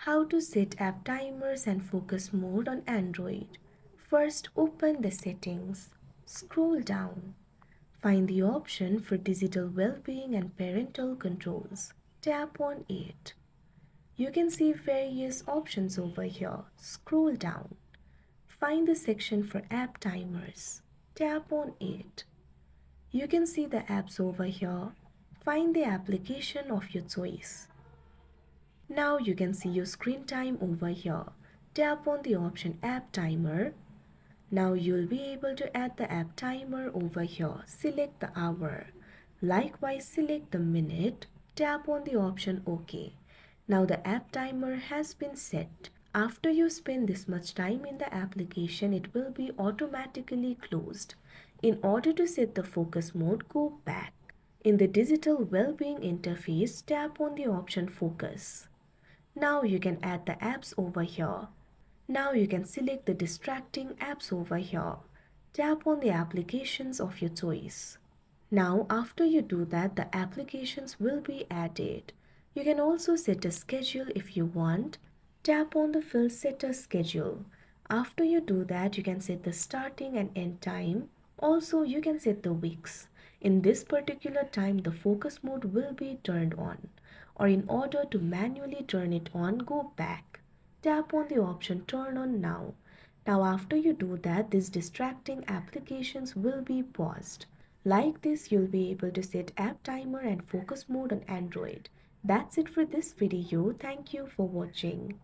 How to set app timers and focus mode on Android. First, open the settings. Scroll down. Find the option for digital well-being and parental controls. Tap on it. You can see various options over here. Scroll down. Find the section for app timers. Tap on it. You can see the apps over here. Find the application of your choice. Now you can see your screen time over here. Tap on the option app timer. Now you'll be able to add the app timer over here. Select the hour. Likewise, select the minute. Tap on the option OK. Now the app timer has been set. After you spend this much time in the application, it will be automatically closed. In order to set the focus mode, go back. In the digital well-being interface, tap on the option focus. Now you can add the apps over here. Now you can select the distracting apps over here. Tap on the applications of your choice. Now after you do that, the applications will be added. You can also set a schedule if you want. Tap on the field set a schedule. After you do that, you can set the starting and end time. Also, you can set the weeks. In this particular time, the focus mode will be turned on. Or in order to manually turn it on, go back. Tap on the option turn on now. Now after you do that, these distracting applications will be paused. Like this, you'll be able to set app timer and focus mode on Android. That's it for this video. Thank you for watching.